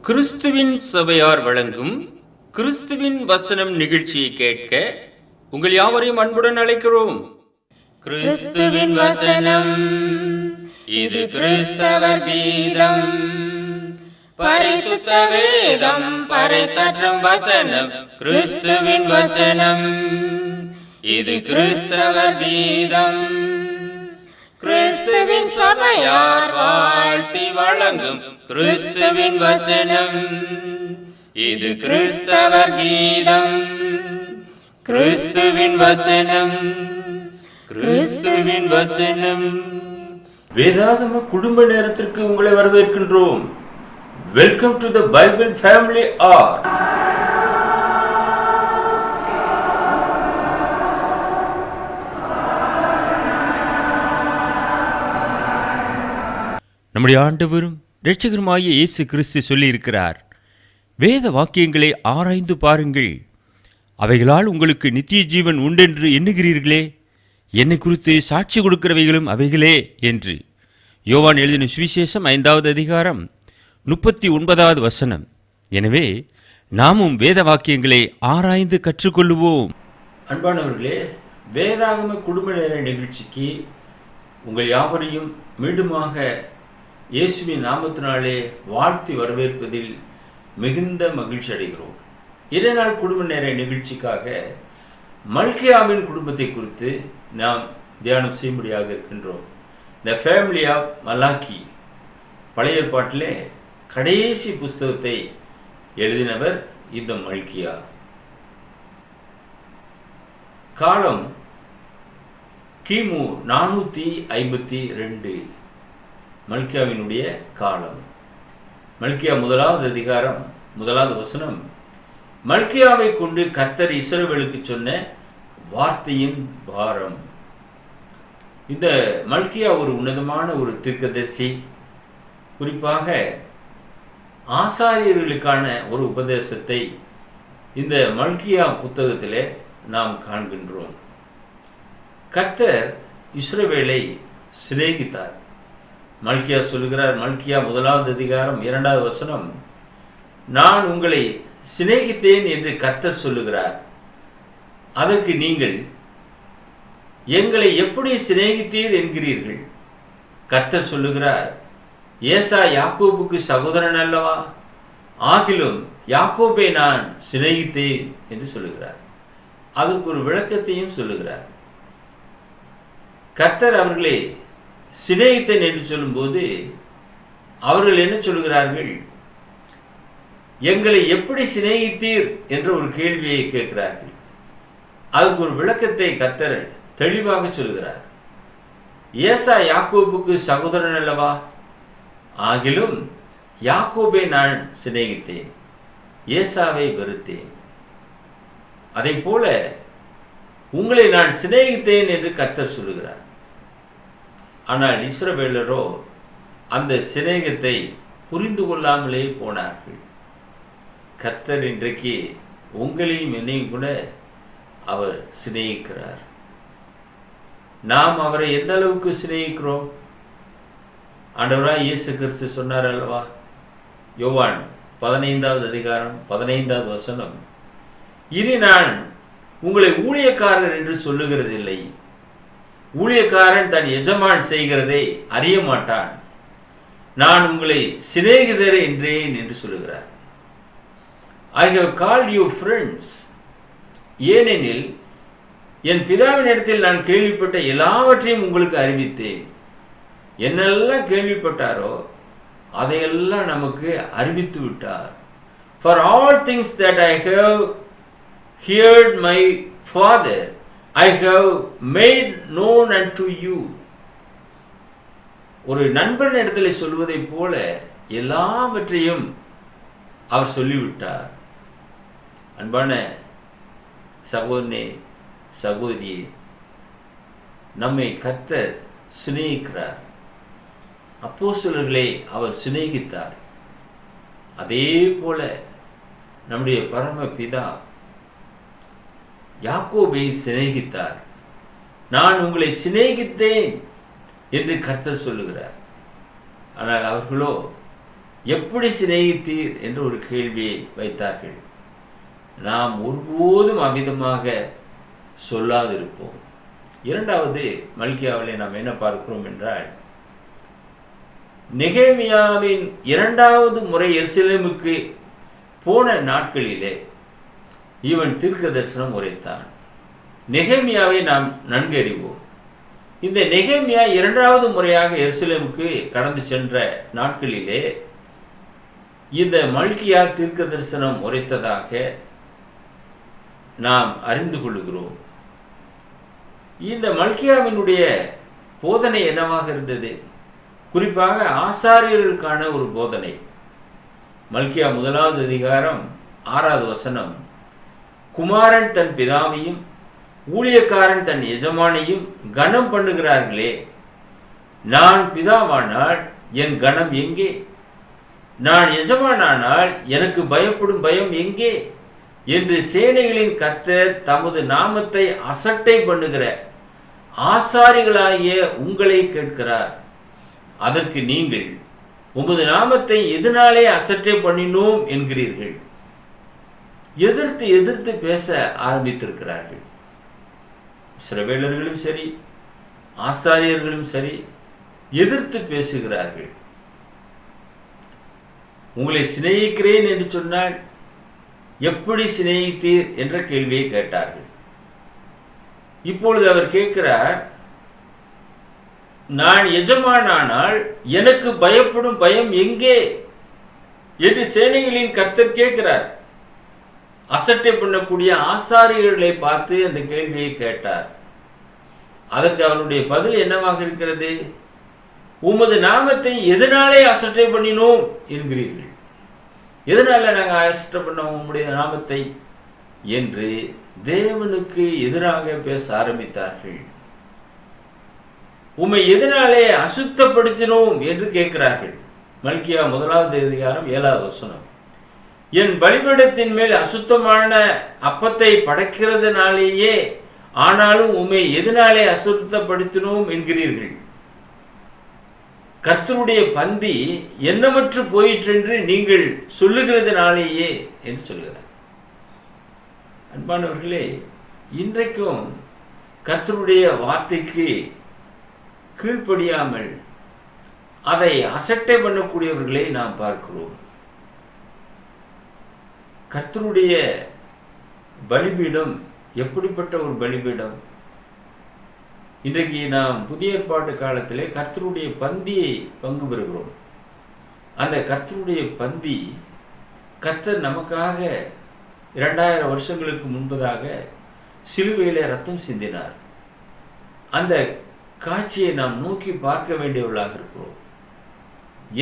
கிறிஸ்துவின் சபையார் வழங்கும் கிறிஸ்துவின் வசனம் நிகழ்ச்சியை கேட்க உங்கள் யாவரையும் அன்புடன் அழைக்கிறோம். கிறிஸ்துவின் வசனம், இது கிறிஸ்தவர் கீதம். பரிசுத்த வேதம் பறைசாற்றும் வசனம், கிறிஸ்துவின் வசனம், இது கிறிஸ்தவர் கீதம். கிறிஸ்துவின் சபையார் வாழ்த்தி வழங்கும் கிறிஸ்துவின் வசனம், இது கிறிஸ்தவர் கீதம். கிறிஸ்துவின் வசனம், கிறிஸ்துவின் வசனம். வேதாகம குடும்ப நேரத்திற்கு உங்களை வரவேற்கின்றோம். Welcome to the Bible family hour. நம்முடைய ஆண்டவரும் இரட்சகருமாகிய இயேசு கிறிஸ்து சொல்லியிருக்கிறார், வேத வாக்கியங்களை ஆராய்ந்து பாருங்கள், அவைகளால் உங்களுக்கு நித்திய ஜீவன் உண்டென்று எண்ணுகிறீர்களே, என்னை குறித்து சாட்சி கொடுக்கிறவைகளும் அவைகளே என்று. யோவான் எழுதின சுவிசேஷம் 5வது அதிகாரம் 39வது வசனம். எனவே நாமும் வேத வாக்கியங்களை ஆராய்ந்து கற்றுக்கொள்ளுவோம். அன்பானவர்களே, வேதாகம குடும்ப நேர நிகழ்ச்சிக்கு உங்கள் யாவரையும் மீண்டுமாக இயேசுவின் நாமத்தினாலே வாழ்த்தி வரவேற்பதில் மிகுந்த மகிழ்ச்சி அடைகிறோம். இதனால் குடும்ப நேர நிகழ்ச்சிக்காக மல்கியாவின் குடும்பத்தை குறித்து நாம் தியானம் செய்யும்படியாக இருக்கின்றோம். த ஃபேமிலி ஆஃப் மலாக்கி, பழைய ஏற்பாட்டிலே கடைசி புஸ்தகத்தை எழுதினவர் இந்த மல்கியா. காலம் கிமு 452 மல்கியாவினுடைய காலம். மல்கியா 1வது அதிகாரம் 1வது வசனம், மல்கியாவை கொண்டு கர்த்தர் இஸ்ரவேலுக்கு சொன்ன வார்த்தையின் பாரம். இந்த மல்கியா ஒரு உன்னதமான ஒரு தீர்க்கதரிசி. குறிப்பாக ஆசாரியர்களுக்கான ஒரு உபதேசத்தை இந்த மல்கியா புத்தகத்திலே நாம் காண்கின்றோம். கர்த்தர் இஸ்ரவேலை சிநேகித்தார். மல்கியா சொல்லுகிறார், மல்கியா 1வது அதிகாரம் 2வது வசனம், நான் உங்களை சிநேகித்தேன் என்று கர்த்தர் சொல்லுகிறார். அதற்கு நீங்கள் எங்களை எப்படி சிநேகித்தீர் என்கிறீர்கள். கர்த்தர் சொல்லுகிறார், ஏசா யாக்கோபுக்கு சகோதரன் அல்லவா, ஆகிலும் யாக்கோபை நான் சிநேகித்தேன் என்று சொல்லுகிறார். அதற்கு ஒரு விளக்கத்தையும் சொல்லுகிறார். கர்த்தர் அவர்களை சிநேகித்தேன் என்று சொல்லும்போது அவர்கள் என்ன சொல்லுகிறார்கள், எங்களை எப்படி சிநேகித்தீர் என்ற ஒரு கேள்வியை கேட்கிறார்கள். அதுக்கு ஒரு விளக்கத்தை கர்த்தர் தெளிவாக சொல்கிறார். ஏசா யாக்கோபுக்கு சகோதரன் அல்லவா, ஆகிலும் யாக்கோபை நான் சிநேகித்தேன், ஏசாவை வெறுத்தேன். அதை போல உங்களை நான் சிநேகித்தேன் என்று கர்த்தர் சொல்லுகிறார். ஆனால் இஸ்ரவேலரோ அந்த சிநேகத்தை புரிந்து கொள்ளாமலே போனார்கள். கர்த்தர் இன்றைக்கு உங்களையும் என்னையும் கூட அவர் சிநேகிக்கிறார். நாம் அவரை எந்த அளவுக்கு சிநேகிக்கிறோம்? ஆண்டவராய் இயேசு கிறிஸ்து சொன்னார் அல்லவா, யோவான் 15வது அதிகாரம் 15வது வசனம், இனி நான் உங்களை ஊழியக்காரர் என்று சொல்லுகிறதில்லை, ஊழியக்காரன் தன் எஜமான் செய்கிறதை அறிய மாட்டான், நான் உங்களை சிநேகிதர் என்றேன் என்று சொல்லுகிறார். I have called you friends, ஏனெனில் என் பிதாவின் இடத்தில் நான் கேள்விப்பட்ட எல்லாவற்றையும் உங்களுக்கு அறிவித்தேன். என்னெல்லாம் கேள்விப்பட்டாரோ அதையெல்லாம் நமக்கு அறிவித்து விட்டார். For all things that I have heard my Father, I have made known unto you. ஒரு நண்பன் இடத்துல சொல்வதை போல எல்லாவற்றையும் அவர் சொல்லிவிட்டார். அன்பான சகோதரனே, சகோதரியே, நம்மை கர்த்தர் சிநேகிக்கிறார். அப்போஸ்தலர்களை அவர் சிநேகித்தார். அதே போல நம்முடைய பரமபிதா யாக்கோபை சிநேகித்தார். நான் உங்களை சிநேகித்தேன் என்று கர்த்தர் சொல்லுகிறார். ஆனால் அவர்களோ எப்படி சிநேகித்தீர் என்று ஒரு கேள்வியை வைத்தார்கள். நாம் ஒருபோதும் அமிதமாக சொல்லாதிருப்போம். இரண்டாவது மல்கியாவிலே நாம் என்ன பார்க்கிறோம் என்றால், நெகேமியாவின் இரண்டாவது முறை எருசலேமுக்கு போன நாட்களிலே இவன் தீர்க்க தரிசனம் உரைத்தான். நெகேமியாவை நாம் நன்கு அறிவோம். இந்த நெகேமியா இரண்டாவது முறையாக எருசலேமுக்கு கடந்து சென்ற நாட்களிலே இந்த மல்கியா தீர்க்க தரிசனம் உரைத்ததாக நாம் அறிந்து கொள்கிறோம். இந்த மல்கியாவினுடைய போதனை என்னவாக இருந்தது? குறிப்பாக ஆசாரியர்களுக்கான ஒரு போதனை. மல்கியா 1வது அதிகாரம் 6வது வசனம், குமாரன் தன் பிதாவையும் ஊழியக்காரன் தன் எஜமானையும் கனம் பண்ணுகிறார்களே, நான் பிதாவானால் என் கனம் எங்கே? நான் எஜமானானால் எனக்கு பயப்படும் பயம் எங்கே? என்று சேனைகளின் கர்த்தர் தமது நாமத்தை அசட்டை பண்ணுகிற ஆசாரிகளாகிய உங்களை கேட்கிறார். அதற்கு நீங்கள் உமது நாமத்தை எதனாலே அசட்டை பண்ணினோம் என்கிறீர்கள். எதிர்த்து எதிர்த்து பேச ஆரம்பித்திருக்கிறார்கள். இஸ்ரவேலர்களும் சரி, ஆசாரியர்களும் சரி, எதிர்த்து பேசுகிறார்கள். உங்களை சிநேகிக்கிறேன் என்று சொன்னால் எப்படி சிநேகித்தீர் என்ற கேள்வியை கேட்டார்கள். இப்பொழுது அவர் கேட்கிறார், நான் எஜமானானால் எனக்கு பயப்படும் பயம் எங்கே என்று சேனைகளின் கர்த்தர் கேட்கிறார். அசட்டை பண்ணக்கூடிய ஆசாரியர்களை பார்த்து அந்த கேள்வியை கேட்டார். அதற்கு அவருடைய பதில் என்னவாக இருக்கிறது? உமது நாமத்தை எதனாலே அசட்டை பண்ணினோம் என்கிறீர்கள். எதனால நாங்கள் அசட்டை பண்ணோம் உம்முடைய நாமத்தை என்று தேவனுக்கு எதிராக பேச ஆரம்பித்தார்கள். உம்மை எதனாலே அசுத்தப்படுத்தினோம் என்று கேட்கிறார்கள். மல்கியா 1வது அதிகாரம் 7வது வசனம், என் பலிபீடத்தின் மேல் அசுத்தமான அப்பத்தை படைக்கிறதுனாலேயே, ஆனாலும் உம்மை எதனாலே அசுத்தப்படுத்தினோம் என்கிறீர்கள். கர்த்தருடைய பந்தி எண்ணமற்று போயிற்றென்று நீங்கள் சொல்லுகிறதுனாலேயே என்று சொல்கிறார். அன்பானவர்களே, இன்றைக்கும் கர்த்தருடைய வார்த்தைக்கு கீழ்ப்படியாமல் அதை அசட்டை பண்ணக்கூடியவர்களை நாம் பார்க்கிறோம். கர்த்தருடைய பலிபீடம் எப்படிப்பட்ட ஒரு பலிபீடம்? இன்றைக்கு நாம் புதிய ஏற்பாட்டு காலத்திலே கர்த்தருடைய பந்தியை பங்கு பெறுகிறோம். அந்த கர்த்தருடைய பந்தி, கர்த்தர் நமக்காக 2000 வருஷங்களுக்கு முன்பதாக சிலுவையிலே ரத்தம் சிந்தினார். அந்த காட்சியை நாம் நோக்கி பார்க்க வேண்டியவர்களாக இருக்கிறோம்.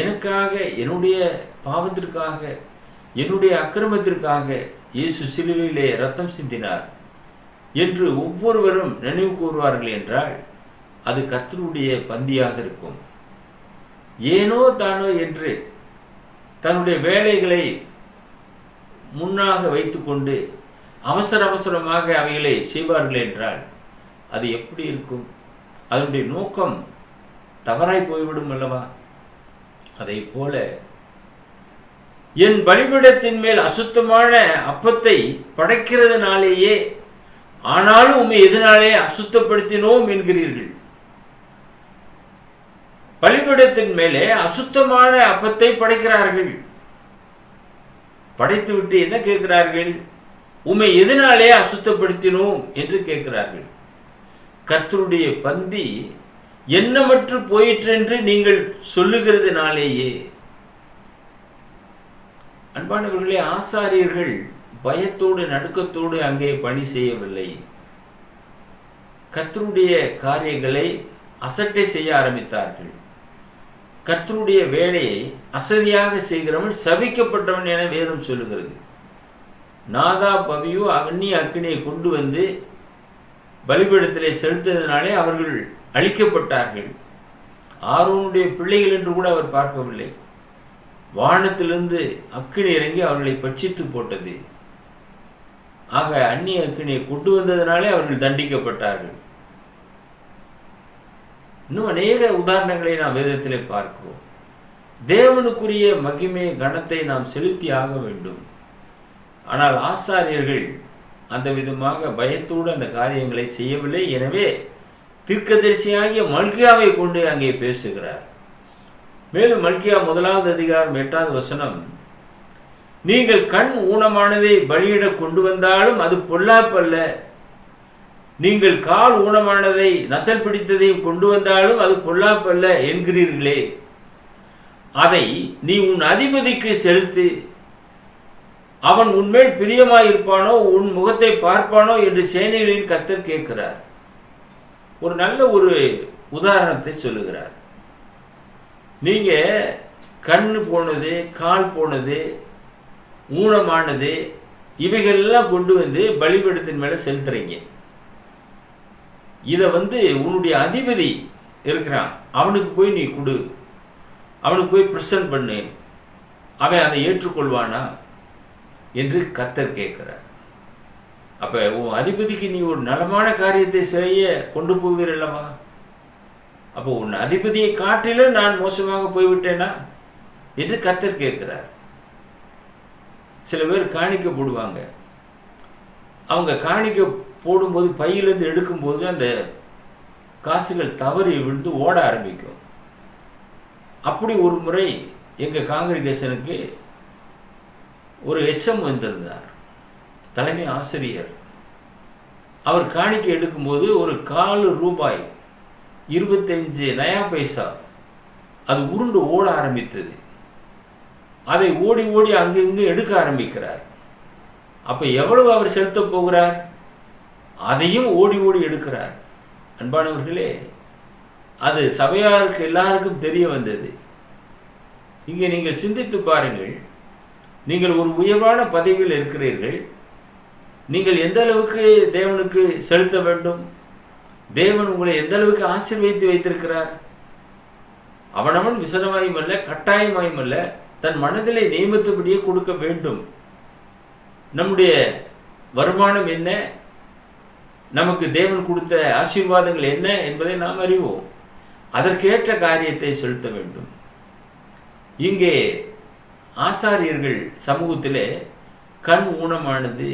எனக்காக, என்னுடைய பாவத்திற்காக, என்னுடைய அக்கிரமத்திற்காக இயேசு சிலுவையிலே ரத்தம் சிந்தினார் என்று ஒவ்வொருவரும் நினைவு கூறுவார்கள் என்றால் அது கர்த்தருடைய பந்தியாக இருக்கும். ஏனோ தானோ என்று தன்னுடைய வேலைகளை முன்னாக வைத்துக்கொண்டு அவசர அவசரமாக அவைகளை செய்வார்கள் என்றால் அது எப்படி இருக்கும்? அதனுடைய நோக்கம் தவறாய் போய்விடும் அல்லவா? அதை போல என் பலிபீடத்தின் மேல் அசுத்தமான அப்பத்தை படைக்கிறதுனாலேயே, ஆனாலும் உம்மை எதனாலே அசுத்தப்படுத்தினோம் என்கிறீர்கள். பலிபீடத்தின் மேலே அசுத்தமான அப்பத்தை படைக்கிறார்கள். படைத்துவிட்டு என்ன கேட்கிறார்கள்? உம்மை எதனாலே அசுத்தப்படுத்தினோம் என்று கேட்கிறார்கள். கர்த்தருடைய பந்தி எண்ணமற்று போயிற்றென்று நீங்கள் சொல்லுகிறதுனாலேயே. அன்பானவர்களே, ஆசாரியர்கள் பயத்தோடு நடுக்கத்தோடு அங்கே பணி செய்யவில்லை. கர்த்தருடைய காரியங்களை அசட்டை செய்ய ஆரம்பித்தார்கள். கர்த்தருடைய வேலையை அசதியாக செய்கிறவன் சபிக்கப்பட்டவன் என வேதம் சொல்லுகிறது. நாதாப் அபியூ அக்கினியை கொண்டு வந்து பலிபீடத்திலே செலுத்தியதனாலே அவர்கள் அழிக்கப்பட்டார்கள். ஆரோனுடைய பிள்ளைகள் என்று கூட அவர் பார்க்கவில்லை. வானத்திலிருந்து அக்கினி இறங்கி அவர்களை பட்சித்து போட்டது. ஆக அந்நிய அக்கினியை கொண்டு வந்ததனாலே அவர்கள் தண்டிக்கப்பட்டார்கள். இன்னும் அநேக உதாரணங்களை நாம் வேதத்திலே பார்க்கிறோம். தேவனுக்குரிய மகிமை கனத்தை நாம் செலுத்தி ஆக வேண்டும். ஆனால் ஆசாரியர்கள் அந்த விதமாக பயத்தோடு அந்த காரியங்களை செய்யவில்லை. எனவே தீர்க்கதரிசியாகிய மல்கியாவை கொண்டு அங்கே பேசுகிறார். மேலும் மல்கியா 1 அதிகாரம் 8வது வசனம், நீங்கள் கண் ஊனமானதை பலியிட கொண்டு வந்தாலும் அது பொல்லாப்பல்ல, நீங்கள் கால் ஊனமானதை நசல் பிடித்ததையும் கொண்டு வந்தாலும் அது பொல்லாப்பல்ல என்கிறீர்களே, அதை நீ உன் அதிபதிக்கு செலுத்து, அவன் உன்மேல் பிரியமாயிருப்பானோ உன் முகத்தை பார்ப்பானோ என்று சேனைகளின் கர்த்தர் கேட்கிறார். ஒரு நல்ல ஒரு உதாரணத்தை சொல்லுகிறார். நீங்க கண்ணு போனது, கால் போனது, ஊனமானது, இவைகளெல்லாம் கொண்டு வந்து பலிபீடத்தின் மேல செலுத்துறீங்க. இதை உன்னுடைய அதிபதி இருக்கிறான், அவனுக்கு போய் நீ கொடு, அவனுக்கு போய் பிரசன்ட் பண்ணு, அவன் அதை ஏற்றுக்கொள்வானா என்று கர்த்தர் கேட்கிறார். அப்ப உன் அதிபதிக்கு நீ ஒரு நலமான காரியத்தை செய்ய கொண்டு போவீர் அல்லவா? அப்போ உன் அதிபதியை காட்டிலும் நான் மோசமாக போய்விட்டேனா என்று கர்த்தர் கேட்கிறார். சில பேர் காணிக்க போடுவாங்க. அவங்க காணிக்க போடும்போது பையிலிருந்து எடுக்கும்போது அந்த காசுகள் தவறி விழுந்து ஓட ஆரம்பிக்கும். அப்படி ஒரு முறை எங்கள் காங்கிரிகேஷனுக்கு ஒரு எச்சம் வந்திருந்தார், தலைமை ஆசிரியர். அவர் காணிக்கை எடுக்கும்போது ஒரு $4 25 நயா பைசா அது உருண்டு ஓட ஆரம்பித்தது. அதை ஓடி ஓடி அங்கு இங்கு எடுக்க ஆரம்பிக்கிறார். அப்போ எவ்வளவு அவர் செலுத்த போகிறார்? அதையும் ஓடி ஓடி எடுக்கிறார். அன்பானவர்களே, அது சபையாருக்கு எல்லாருக்கும் தெரிய வந்தது. இங்கே நீங்கள் சிந்தித்து பாருங்கள். நீங்கள் ஒரு உயர்வான பதவியில் இருக்கிறீர்கள். நீங்கள் எந்த அளவுக்கு தேவனுக்கு செலுத்த வேண்டும்? தேவன் உங்களை எந்த அளவுக்கு ஆசீர்வதித்து வைத்திருக்கிறார்? அவனவன் விசனமாயும் அல்ல, கட்டாயமாயும் அல்ல, தன் மனதிலே நியமித்தபடியே கொடுக்க வேண்டும். நம்முடைய வருமானம் என்ன, நமக்கு தேவன் கொடுத்த ஆசீர்வாதங்கள் என்ன என்பதை நாம் அறிவோம். அதற்கேற்ற காரியத்தை செலுத்த வேண்டும். இங்கே ஆசாரியர்கள் சமூகத்திலே கண் ஊனமானது,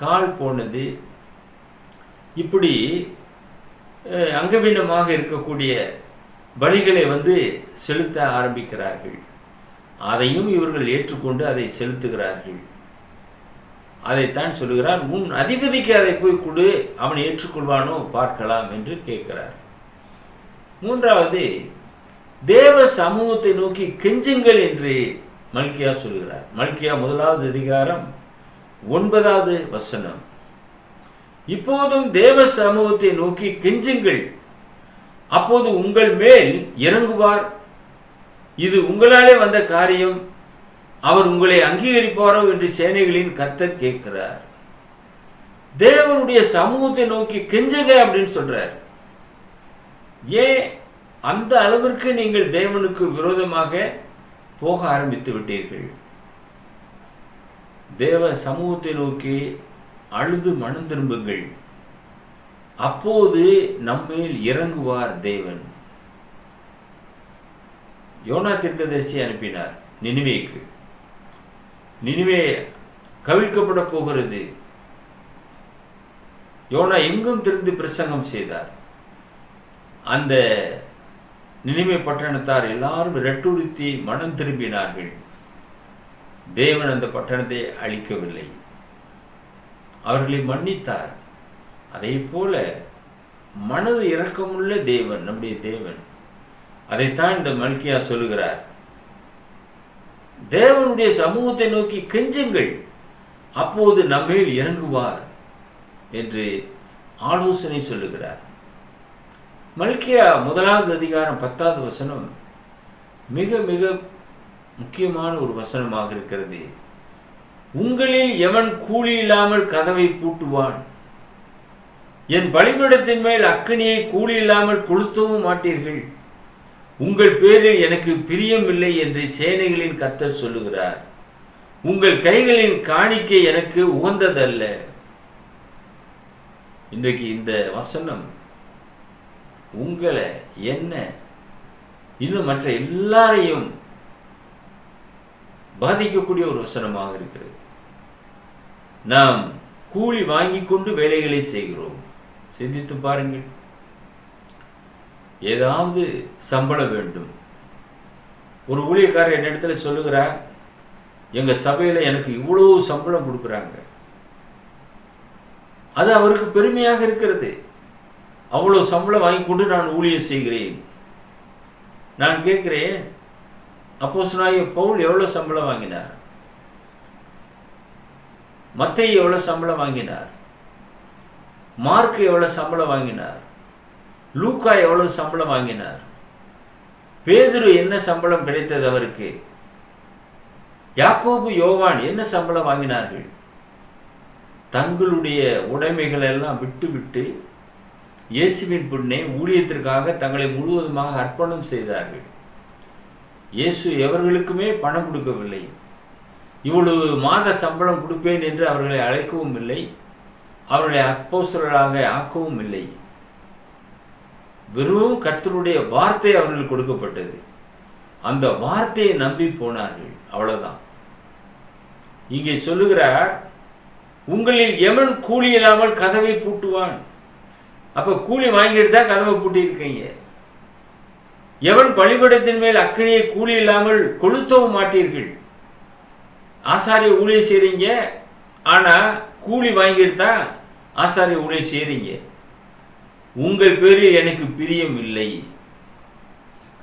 கால் போனது, இப்படி அங்கவீனமாக இருக்கக்கூடிய பலிகளை செலுத்த ஆரம்பிக்கிறார்கள். அதையும் இவர்கள் ஏற்றுக்கொண்டு அதை செலுத்துகிறார்கள். அதைத்தான் சொல்லுகிறார், உன் அதிபதிக்கு அதை போய் கொடு, அவன் ஏற்றுக்கொள்வானோ பார்க்கலாம் என்று கேட்கிறார். மூன்றாவது, தேவ சமூகத்தை நோக்கி கெஞ்சுங்கள் என்று மல்கியா சொல்கிறார். மல்கியா 1 அதிகாரம் 9வது வசனம், இப்போதும் தேவ சமூகத்தை நோக்கி கெஞ்சுங்கள், அப்போது உங்கள் மேல் இறங்குவார், இது உங்களாலே வந்த காரியம், அவர் உங்களை அங்கீகரிப்பாரோ என்று சேனைகளின் கர்த்தர் கேட்கிறார். தேவனுடைய சமூகத்தை நோக்கி கெஞ்சுங்க அப்படின்னு சொல்றார். ஏன் அந்த அளவிற்கு நீங்கள் தேவனுக்கு விரோதமாக போக ஆரம்பித்து விட்டீர்கள்? தேவ சமூகத்தை நோக்கி அழுது மனம் திரும்புங்கள், அப்போது நம்மேல் இறங்குவார் தேவன். யோனா தீர்க்கதரிசி அனுப்பினார் நினிவேக்கு. நினிவே கவிழ்க்கப்பட போகிறது. யோனா எங்கும் திருந்து பிரசங்கம் செய்தார். அந்த நினிவே பட்டணத்தார் எல்லாரும் ரெட்டுடுத்தி மனம் திரும்பினார்கள். தேவன் அந்த பட்டணத்தை அழிக்கவில்லை, அவர்களை மன்னித்தார். அதே போல மனது இரக்கமுள்ள தேவன் நம்முடைய தேவன். அதைத்தான் இந்த மல்கியா சொல்லுகிறார். தேவனுடைய சமூகத்தை நோக்கி கெஞ்சுங்கள், அப்போது நம்மேல் இறங்குவார் என்று ஆலோசனை சொல்லுகிறார். மல்கியா 1 அதிகாரம் 10வது வசனம் மிக மிக முக்கியமான ஒரு வசனமாக இருக்கிறது. உங்களில் எவன் கூலி இல்லாமல் கதவை பூட்டுவான்? என் பலிபீடத்தின் மேல் அக்கினியை கூலி இல்லாமல் கொளுத்தவும் மாட்டீர்கள். உங்கள் பேரில் எனக்கு பிரியமில்லை என்று சேனைகளின் கர்த்தர் சொல்லுகிறார். உங்கள் கைகளின் காணிக்கை எனக்கு உகந்ததல்ல. இன்றைக்கு இந்த வசனம் உங்களை, என்ன, இன்னும் மற்ற எல்லாரையும் பாதிக்கக்கூடிய ஒரு வசனமாக இருக்கிறது. நாம் கூலி வாங்கி கொண்டு வேலைகளை செய்கிறோம். சிந்தித்து பாருங்கள். ஏதாவது சம்பளம் வேண்டும். ஒரு ஊழியக்காரர் என்னிடத்துல சொல்லுகிறார், எங்கள் சபையில் எனக்கு இவ்வளவு சம்பளம் கொடுக்குறாங்க. அது அவருக்கு பெருமையாக இருக்கிறது. அவ்வளோ சம்பளம் வாங்கி கொண்டு நான் ஊழியம் செய்கிறேன். நான் கேட்கிறேன், அப்போஸ்தலனாகிய பவுல் எவ்வளோ சம்பளம் வாங்கினார்? மத்தேயு எவ்வளோ சம்பளம் வாங்கினார்? மார்க் எவ்வளோ சம்பளம் வாங்கினார்? லூக்கா எவ்வளோ சம்பளம் வாங்கினார்? பேதுரு என்ன சம்பளம் கிடைத்தது அவருக்கு? யாக்கோபு, யோவான் என்ன சம்பளம் வாங்கினார்கள்? தங்களுடைய உடைமைகள் எல்லாம் விட்டு இயேசுவின் பின்னே ஊழியத்திற்காக தங்களை முழுவதுமாக அர்ப்பணம் செய்தார்கள். இயேசு எவர்களுக்குமே பணம் கொடுக்கவில்லை. இவ்வளவு மாத சம்பளம் கொடுப்பேன் என்று அவர்களை அழைக்கவும் இல்லை, அவர்களை அப்போஸ்தலராக ஆக்கவும் இல்லை. வெறும் கர்த்தருடைய வார்த்தை அவர்களுக்கு கொடுக்கப்பட்டது. அந்த வார்த்தையை நம்பி போனார்கள், அவ்வளவுதான். இங்கே சொல்லுகிறார், உங்களில் எவன் கூலி இல்லாமல் கதவை பூட்டுவான்? அப்ப கூலி வாங்கிட்டு தான் கதவை பூட்டி இருக்கீங்க. எவன் பலிபீடத்தின் மேல் அக்கினியை கூலி இல்லாமல் கொளுத்தவும் மாட்டீர்கள். ஆசாரிய ஊழியம் செய்றீங்க, ஆனா கூலி வாங்கிட்டு தான் ஆசாரிய ஊழியம் செய்றீங்க. உங்கள் பேரில் எனக்கு பிரியம் இல்லை.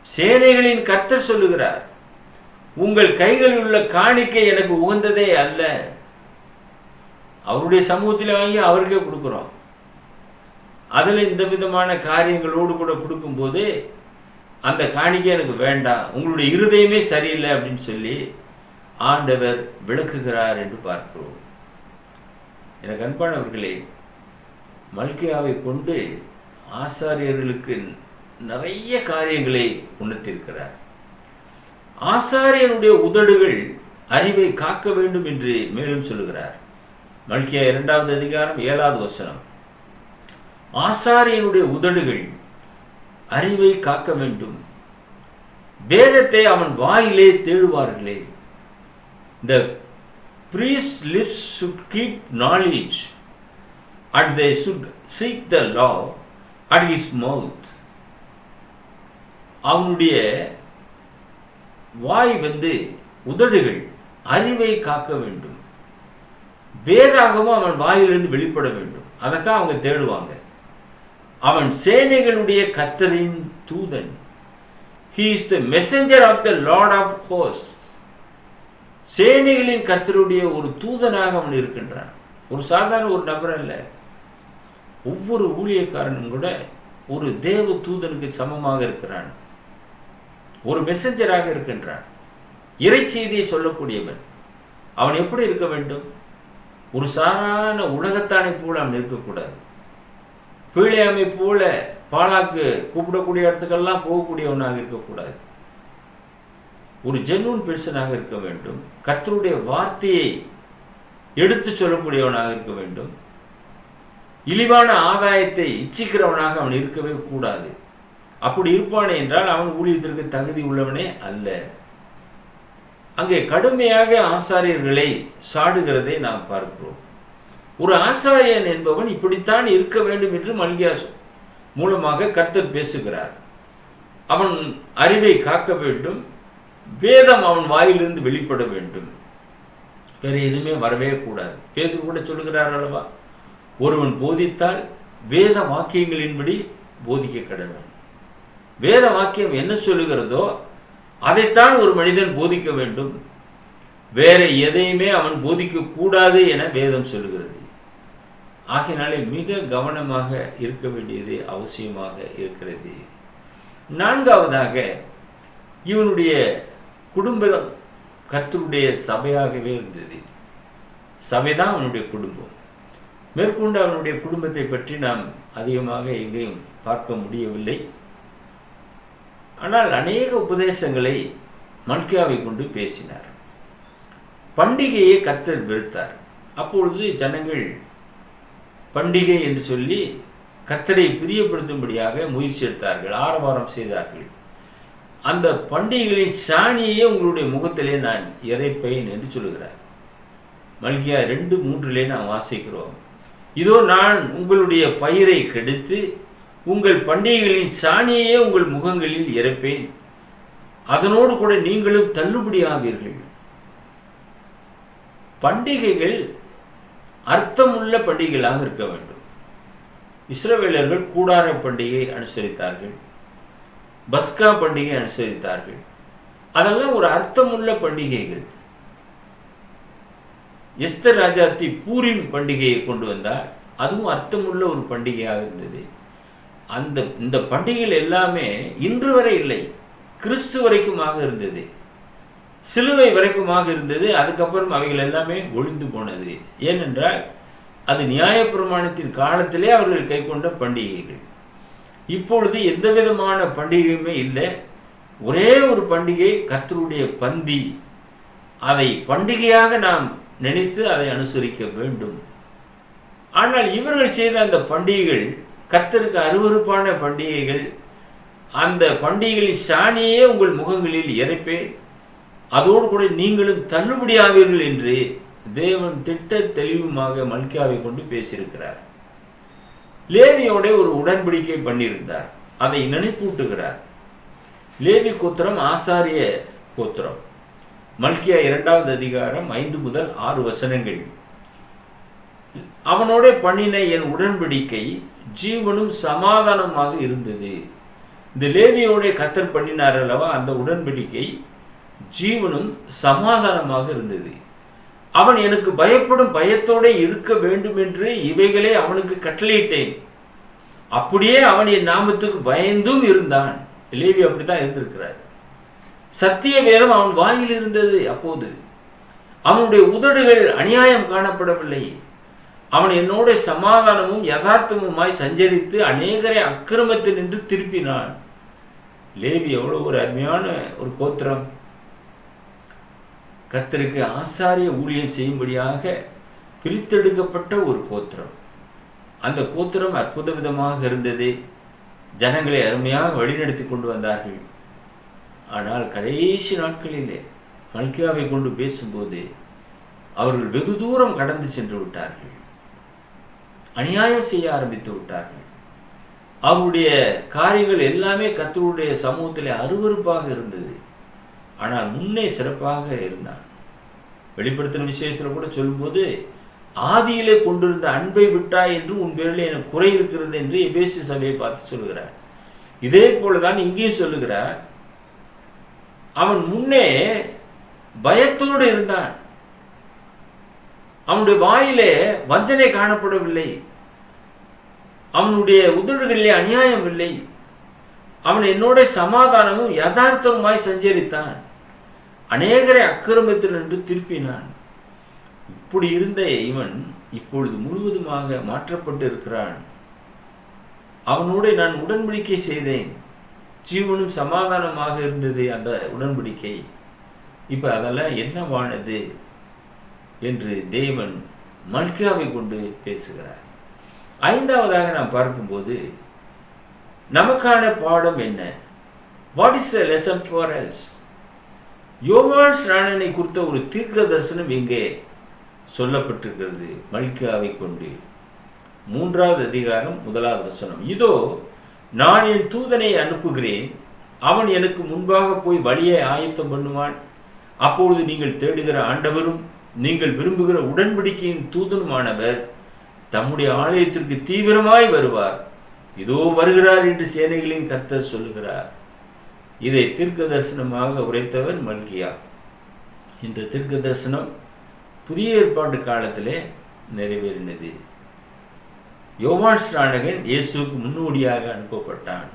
சேனைகளின் கர்த்தர் சொல்லுகிறார், உங்கள் கைகளில் உள்ள காணிக்கை எனக்கு உகந்ததே அல்ல. அவருடைய சமூகத்தில் வாங்கி அவருக்கே கொடுக்குறோம். அதில் இந்த விதமான காரியங்களோடு கூட கொடுக்கும்போது அந்த காணிக்கை எனக்கு வேண்டாம், உங்களுடைய இருதயமே சரியில்லை அப்படின்னு சொல்லி ஆண்டவர் விளக்குகிறார் என்று பார்க்கிறோம். எனக்கு அன்பானவர்களே, மல்கியாவை கொண்டு ஆசாரியர்களுக்கு நிறைய காரியங்களை உணர்த்தியிருக்கிறார். ஆசாரியனுடைய உதடுகள் அறிவை காக்க வேண்டும் என்று மேலும் சொல்லுகிறார். மல்கியா 2வது அதிகாரம் 7வது வசனம். ஆசாரியனுடைய உதடுகள் அறிவை காக்க வேண்டும், வேதத்தை அவன் வாயிலே தேடுவார்களே. The priest's lips should keep knowledge, and they should seek the law at his mouth. அவனுடைய வாய் உதடுகள் அறிவை காக்க வேண்டும், வேதாகமும் அவன் வாயிலிருந்து வெளிப்பட வேண்டும். அதைத்தான் அவங்க தேடுவாங்க. அவன் சேனைகளுடைய கர்த்தரின் தூதன். He is the messenger of the Lord of hosts. சேனைகளின் கர்த்தருடைய ஒரு தூதனாக அவன் இருக்கின்றான். ஒரு சாதாரண ஒரு நபர் அல்ல. ஒவ்வொரு ஊழியக்காரனும் கூட ஒரு தேவ தூதனுக்கு சமமாக இருக்கிறான். ஒரு மெசஞ்சராக இருக்கின்றான். இறை செய்தியை சொல்லக்கூடியவன். அவன் எப்படி இருக்க வேண்டும்? ஒரு சாதாரண உலகத்தானை போல அவன் இருக்கக்கூடாது. பீழையாமை போல பாலாக்கு கூப்பிடக்கூடிய இடத்துக்கெல்லாம் போகக்கூடியவனாக இருக்கக்கூடாது. ஒரு ஜென்யூன் பெர்சனாக இருக்க வேண்டும். கர்த்தருடைய வார்த்தையை எடுத்து சொல்லக்கூடியவனாக இருக்க வேண்டும். இழிவான ஆதாயத்தை இச்சிக்கிறவனாக அவன் இருக்கவே கூடாது. அப்படி இருப்பானே என்றால் அவன் ஊழியத்திற்கு தகுதி உள்ளவனே அல்ல. அங்கே கடுமையாக ஆசாரியர்களை சாடுகிறதை நாம் பார்க்கிறோம். ஒரு ஆசாரியன் என்பவன் இப்படித்தான் இருக்க வேண்டும் என்று மல்கியா மூலமாக கர்த்தர் பேசுகிறார். அவன் அறிவை காக்க வேண்டும், வேதம் அவன் வாயிலிருந்து வெளிப்பட வேண்டும், வேற எதுவுமே வரவே கூடாது. பேதுரு கூட சொல்லுகிறார் அல்லவா, ஒருவன் போதித்தால் வேத வாக்கியங்களின்படி போதிக்க கடவன். வேத வாக்கியம் என்ன சொல்லுகிறதோ அதைத்தான் ஒரு மனிதன் போதிக்க வேண்டும், வேற எதையுமே அவன் போதிக்க கூடாது என வேதம் சொல்லுகிறது. ஆகையினாலே மிக கவனமாக இருக்க வேண்டியது அவசியமாக இருக்கிறது. 4வதாக, இவனுடைய குடும்பம் கர்த்தருடைய சபையாகவே இருந்தது. சபைதான் அவனுடைய குடும்பம். மேற்கொண்டு அவனுடைய குடும்பத்தை பற்றி நாம் அதிகமாக எங்கேயும் பார்க்க முடியவில்லை. ஆனால் அநேக உபதேசங்களை மல்கியாவை கொண்டு பேசினார். பண்டிகையை கர்த்தர் வெறுத்தார். அப்பொழுது ஜனங்கள் பண்டிகை என்று சொல்லி கர்த்தரை பிரியப்படுத்தும்படியாக முயற்சி எடுத்தார்கள், ஆரவாரம் செய்தார்கள். அந்த பண்டிகைகளின் சாணியே உங்களுடைய முகத்திலே நான் இறைப்பேன் என்று சொல்லுகிறார். மல்கியா 2:3 நாம் வாசிக்கிறோம். இதோ நான் உங்களுடைய பயிரை கெடுத்து உங்கள் பண்டிகைகளின் சாணியே உங்கள் முகங்களில் இறைப்பேன், அதனோடு கூட நீங்களும் தள்ளுபடி ஆவீர்கள். பண்டிகைகள் அர்த்தமுள்ள பண்டிகைகளாக இருக்க வேண்டும். இஸ்ரவேலர்கள் கூடார பண்டிகை அனுசரித்தார்கள், பஸ்கா பண்டிகை அனுசரித்தார்கள். அதெல்லாம் ஒரு அர்த்தமுள்ள பண்டிகைகள். எஸ்தர் ராஜாத்தி பூரிம் பண்டிகையை கொண்டு வந்தால் அதுவும் அர்த்தமுள்ள ஒரு பண்டிகையாக இருந்தது. இந்த பண்டிகைகள் எல்லாமே இன்று வரை இல்லை, கிறிஸ்து வரைக்குமாக இருந்தது, சிலுவை வரைக்குமாக இருந்தது. அதுக்கப்புறம் அவைகள் எல்லாமே ஒழிந்து போனது. ஏனென்றால் அது நியாயப்பிரமாணத்தின் காலத்திலே அவர்கள் கை கொண்ட பண்டிகைகள். இப்பொழுது எந்த விதமான பண்டிகையுமே இல்லை. ஒரே ஒரு பண்டிகை, கர்த்தருடைய பந்தி. அதை பண்டிகையாக நாம் நினைத்து அதை அனுசரிக்க வேண்டும். ஆனால் இவர்கள் செய்த அந்த பண்டிகைகள் கர்த்தருக்கு அருவருப்பான பண்டிகைகள். அந்த பண்டிகைகளின் சாணியே உங்கள் முகங்களில் இறைப்பேன், அதோடு கூட நீங்களும் தள்ளுபடி ஆவீர்கள் என்று தேவன் திட்ட தெளிவுமாக மல்கியாவை கொண்டு பேசியிருக்கிறார். லேவியோட ஒரு உடன்படிக்கை பண்ணியிருந்தார், அதை நினைப்பூட்டுகிறார். லேவி கோத்திரம் ஆசாரிய கோத்திரம். மல்கியா 2வது அதிகாரம் 5 முதல் 6 வசனங்கள். அவனோட பண்ணின என் உடன்படிக்கை ஜீவனும் சமாதானமாக இருந்தது. இந்த லேவியோட கர்த்தர் பண்ணினார் அல்லவா, அந்த உடன்படிக்கை ஜீவனும் சமாதானமாக இருந்தது. அவன் எனக்கு பயப்படும் பயத்தோடு இருக்க வேண்டும் என்று இவைகளே அவனுக்கு கட்டளையிட்டேன். அப்படியே அவன் என் நாமத்துக்கு பயந்தும் இருந்தான். லேவி அப்படித்தான் இருந்திருக்கிறார். சத்திய வேதம் அவன் வாயில் இருந்தது. அப்போது அவனுடைய உதடுகள் அநியாயம் காணப்படவில்லை. அவன் என்னோட சமாதானமும் யதார்த்தமுமாய் சஞ்சரித்து அநேகரை அக்கிரமத்தில் நின்று திருப்பினான். லேவி எவ்வளோ ஒரு அருமையான ஒரு கோத்திரம். கர்த்தருக்கு ஆசாரிய ஊழியம் செய்யும்படியாக பிரித்தெடுக்கப்பட்ட ஒரு கோத்திரம். அந்த கோத்திரம் அற்புத விதமாக இருந்தது. ஜனங்களை அருமையாக வழிநடத்தி கொண்டு வந்தார்கள். ஆனால் கடைசி நாட்களிலே மல்கியாவை கொண்டு பேசும்போது அவர்கள் வெகு தூரம் கடந்து சென்று விட்டார்கள், அநியாயம் செய்ய ஆரம்பித்து விட்டார்கள். அவருடைய காரியங்கள் எல்லாமே கர்த்தருடைய சமூகத்திலே அருவருப்பாக இருந்தது. ஆனால் முன்னே சிறப்பாக இருந்தான். வெளிப்படுத்தின விசேஷத்தில் கூட சொல்லும்போது, ஆதியிலே கொண்டிருந்த அன்பை விட்டாய் என்று உன் பேரில் எனக்கு குறை இருக்கிறது என்று எபேசு சபையை பார்த்து சொல்லுகிறார். இதே போலதான் இங்கேயும் சொல்லுகிறார். அவன் முன்னே பயத்தோடு இருந்தான். அவனுடைய வாயிலே வஞ்சனை காணப்படவில்லை, அவனுடைய உதடுகளிலே அநியாயம் இல்லை. அவன் என்னோட சமாதானமும் யதார்த்தமாய் சஞ்சரித்தான், அநேகரை அக்கிரமத்தில் நின்று திருப்பினான். இப்படி இருந்த இவன் இப்பொழுது முழுவதுமாக மாற்றப்பட்டு இருக்கிறான். அவனோடு நான் உடன்படிக்கை செய்தேன், ஜீவனும் சமாதானமாக இருந்தது அந்த உடன்படிக்கை. இப்போ அதெல்லாம் என்னவானது என்று தேவன் மல்கியாவை கொண்டு பேசுகிறார். 5வதாக நாம் பார்க்கும்போது நமக்கான பாடம் என்ன? What is the lesson for us? யோவான் ஸ்நானனை குறித்த ஒரு தீர்க்க தரிசனம் இங்கே சொல்லப்பட்டிருக்கிறது மல்கியாவை கொண்டு. 3வது அதிகாரம் 1வது வசனம். இதோ நான் என் தூதனை அனுப்புகிறேன், அவன் எனக்கு முன்பாக போய் வழியை ஆயத்தம் பண்ணுவான். அப்பொழுது நீங்கள் தேடுகிற ஆண்டவரும் நீங்கள் விரும்புகிற உடன்படிக்கையின் தூதனுமானவர் தம்முடைய ஆலயத்திற்கு தீவிரமாய் வருவார். இதோ வருகிறார் என்று சேனைகளின் கர்த்தர் சொல்லுகிறார். இதை தீர்க்க தரிசனமாக உரைத்தவர் மல்கியா. இந்த தீர்க்க தரிசனம் புதிய ஏற்பாட்டு காலத்திலே நிறைவேறினது. யோவான் ஸ்நானகன் இயேசுவுக்கு முன்னோடியாக அனுப்பப்பட்டான்.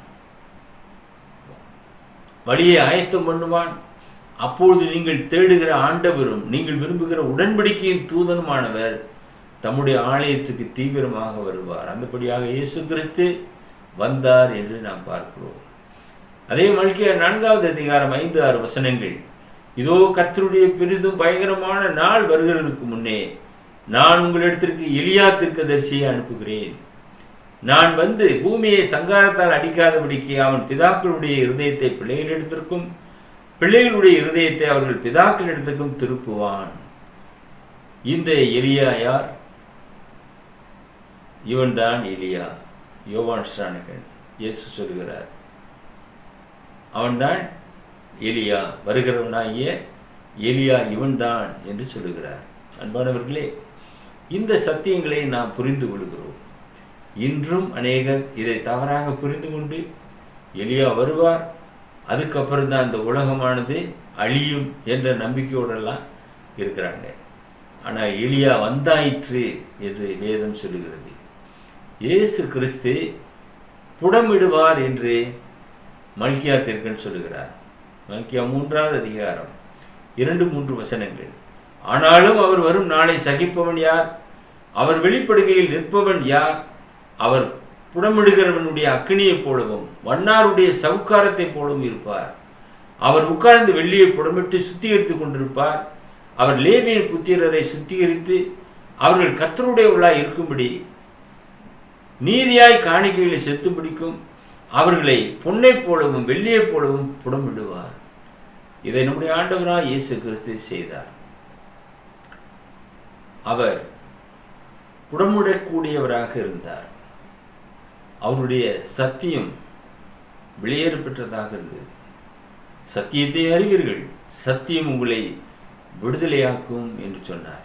வழியை ஆயத்தம் பண்ணுவான். அப்பொழுது நீங்கள் தேடுகிற ஆண்டவரும் நீங்கள் விரும்புகிற உடன்படிக்கையின் தூதனுமானவர் தம்முடைய ஆலயத்துக்கு தீவிரமாக வருவார். அந்தபடியாக இயேசு கிறிஸ்து வந்தார் என்று நாம் பார்க்கிறோம். அதே மல்கியா 4வது அதிகாரம் 5-6 வசனங்கள். இதோ கர்த்தருடைய பெரிதும் பயங்கரமான நாள் வருகிறதுக்கு முன்னே நான் உங்களிடத்திற்கு எலியா தீர்க்கதரிசியை அனுப்புகிறேன். நான் வந்து பூமியை சங்காரத்தால் அடிக்காதபடிக்கு அவன் பிதாக்களுடைய இருதயத்தை பிள்ளைகளிடத்திற்கும் பிள்ளைகளுடைய இருதயத்தை அவர்கள் பிதாக்களிடத்திற்கும் திருப்புவான். இந்த எலியா யார்? இவன்தான் எலியா. யோவான் ஸ்நானகன் இயேசு சொல்கிறார், அவன்தான் எலியா, வருகிறவனாகிய எலியா இவன்தான் என்று சொல்லுகிறார். அன்பானவர்களே, இந்த சத்தியங்களை நாம் புரிந்து கொள்கிறோம். இன்றும் அநேகர் இதை தவறாக புரிந்து கொண்டு எலியா வருவார், அதுக்கப்புறம் தான் இந்த உலகமானது அழியும் என்ற நம்பிக்கையோடெல்லாம் இருக்கிறாங்க. ஆனால் எலியா வந்தாயிற்று என்று வேதம் சொல்லுகிறது. இயேசு கிறிஸ்து புடமிடுவார் என்று மல்கியா தீர்க்கன் சொல்லுகிறார். மல்கியா 3வது அதிகாரம் 2-3 வசனங்கள். ஆனாலும் அவர் வரும் நாளை சகிப்பவன் யார்? அவர் வெளிப்படுகையில் நிற்பவன் யார்? அவர் புடமிடுகிறவனுடைய அக்கினியைப் போலவும் வண்ணாருடைய சவுக்காரத்தைப் போலவும் இருப்பார். அவர் உட்கார்ந்து வெள்ளியை புடமிட்டு சுத்திகரித்துக் கொண்டிருப்பார். அவர் லேவியின் புத்திரரை சுத்திகரித்து அவர்கள் கர்த்தருடையவர்களாய் இருக்கும்படி நீதியாய் காணிக்கைகளை செத்து பிடிக்கும். அவர்களை பொன்னைப் போலவும் வெள்ளியைப் போலவும் புடமிடுவார். இதை நம்முடைய ஆண்டவராய் இயேசு கிறிஸ்து செய்தார். அவர் புடமிடக்கூடியவராக இருந்தார். அவருடைய சத்தியம் வெளியேறு பெற்றதாக இருந்தது. சத்தியத்தை அறிவீர்கள், சத்தியம் உங்களை விடுதலையாக்கும் என்று சொன்னார்.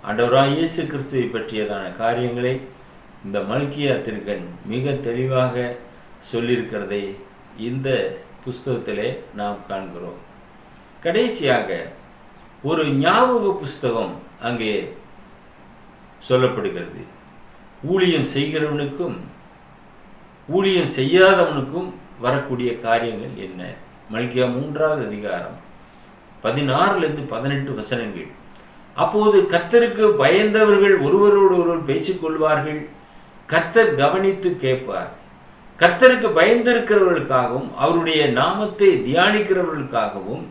ஆண்டவராய் இயேசு கிறிஸ்துவை பற்றியதான காரியங்களை இந்த மல்கியா தீர்க்கன் மிக தெளிவாக சொல்லியிருக்கிறதை இந்த புஸ்தகத்திலே நாம் காண்கிறோம். கடைசியாக ஒரு ஞாபக புஸ்தகம் அங்கே சொல்லப்படுகிறது. ஊழியம் செய்கிறவனுக்கும் ஊழியம் செய்யாதவனுக்கும் வரக்கூடிய காரியங்கள் என்ன? மல்கியா 3வது அதிகாரம் 16-18 வசனங்கள். அப்போது கர்த்தருக்கு பயந்தவர்கள் ஒருவரோடு ஒருவர் பேசிக்கொள்வார்கள். கர்த்தர் கவனித்து கேட்பார். கர்த்தருக்கு பயந்திருக்கிறவர்களுக்காகவும் அவருடைய நாமத்தை தியானிக்கிறவர்களுக்காகவும்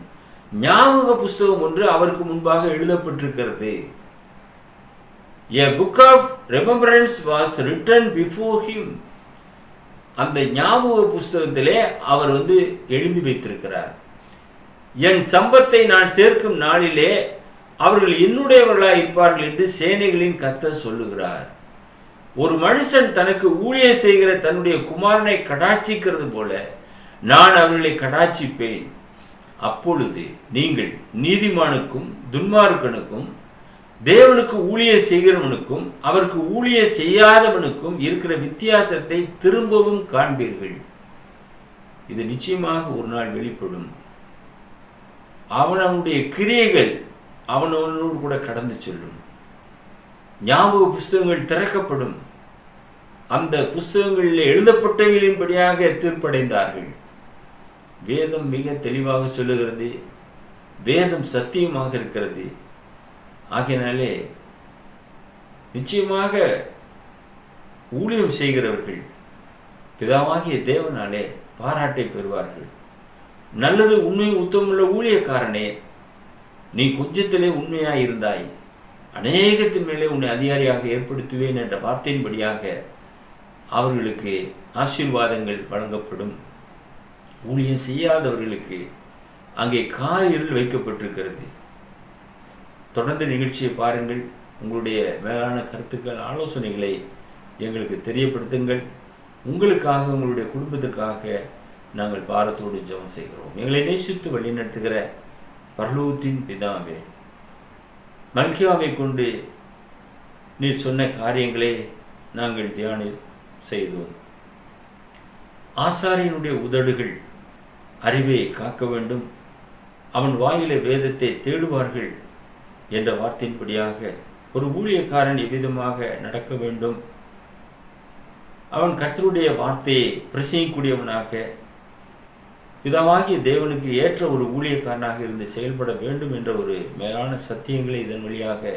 ஞாபக புஸ்தகம் ஒன்று அவருக்கு முன்பாக எழுதப்பட்டிருக்கிறது. A book of remembrance was written before him. அந்த ஞாபக புஸ்தகத்திலே அவர் எழுதி வைத்திருக்கிறார். என் சம்பத்தை நான் சேர்க்கும் நாளிலே அவர்கள் என்னுடையவர்களாய் இருப்பார்கள் என்று சேனைகளின் கர்த்தர் சொல்லுகிறார். ஒரு மனுஷன் தனக்கு ஊழியம் செய்கிற தன்னுடைய குமாரனை கடாட்சிக்கிறது போல நான் அவர்களை கடாட்சிப்பேன். அப்பொழுது நீங்கள் நீதிமானுக்கும் துன்மார்க்கனுக்கும் தேவனுக்கு ஊழியம் செய்கிறவனுக்கும் அவருக்கு ஊழியம் செய்யாதவனுக்கும் இருக்கிற வித்தியாசத்தை திரும்பவும் காண்பீர்கள். இது நிச்சயமாக ஒரு நாள் வெளிப்படும். அவனுடைய கிரியைகள் அவனோடு கூட கடந்து செல்லும். ஞாபக புஸ்தகங்கள் திறக்கப்படும். அந்த புஸ்தகங்களில் எழுதப்பட்டவைகளின்படியாக தீர்ப்படைந்தார்கள். வேதம் மிக தெளிவாக சொல்லுகிறது. வேதம் சத்தியமாக இருக்கிறது. ஆகையினாலே நிச்சயமாக ஊழியம் செய்கிறவர்கள் பிதாவாகிய தேவனாலே பாராட்டை பெறுவார்கள். நல்லது, உண்மை, உத்தமுள்ள ஊழியக்காரனே, நீ கொஞ்சத்திலே உண்மையாய் இருந்தாய், அநேகத்தின் மேலே உன்னை அதிகாரியாக ஏற்படுத்துவேன் என்ற வார்த்தையின்படியாக அவர்களுக்கு ஆசீர்வாதங்கள் வழங்கப்படும். ஊழியம் செய்யாதவர்களுக்கு அங்கே காரில் வைக்கப்பட்டிருக்கிறது. தொடர்ந்து நிகழ்ச்சியை பாருங்கள். உங்களுடைய மேலான கருத்துக்கள், ஆலோசனைகளை எங்களுக்கு தெரியப்படுத்துங்கள். உங்களுக்காக, உங்களுடைய குடும்பத்துக்காக நாங்கள் பாரத்தோடு ஜெபம் செய்கிறோம். எங்களை நேசித்து வழிநடத்துகிற பரலோகத்தின் பிதாவே, மல்கியாவை கொண்டு நீர் சொன்ன காரியங்களை நாங்கள் தியானம் செய்தோம். ஆசாரியனுடைய உதடுகள் அறிவை காக்க வேண்டும், அவன் வாயிலே வேதத்தை தேடுவார்கள் என்ற வார்த்தையின்படியாக ஒரு ஊழியக்காரன் எவ்விதமாக நடக்க வேண்டும். அவன் கர்த்தருடைய வார்த்தையை பிரசங்கிக்கூடியவனாக, பிதாவாகிய தேவனுக்கு ஏற்ற ஒரு ஊழியக்காரனாக இருந்து செயல்பட வேண்டும் என்ற ஒரு மேலான சத்தியங்களை இதன் வழியாக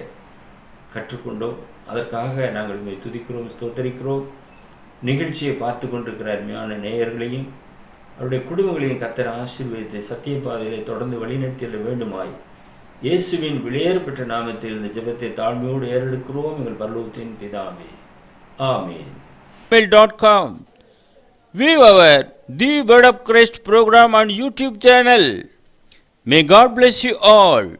கற்றுக்கொண்டோம். அதற்காக நாங்கள் உண்மை துதிக்கிறோம், ஸ்தோத்தரிக்கிறோம். நிகழ்ச்சியை பார்த்து கொண்டிருக்கிற அருமையான நேயர்களையும் அவருடைய குடும்பங்களையும் கர்த்தர் ஆசீர்வதித்து சத்திய பாதையிலே தொடர்ந்து வழிநடத்திட வேண்டுமாய் இயேசுவின் வெளியேறு பெற்ற நாமத்தில் இந்த ஜெபத்தை தாழ்மையோடு ஏறெடுக்கிறோம் எங்கள் பரலோகத்தின் பிதாவே. ஆமீன். gmail.com. View our The Word of Christ program on YouTube channel. May God bless you all.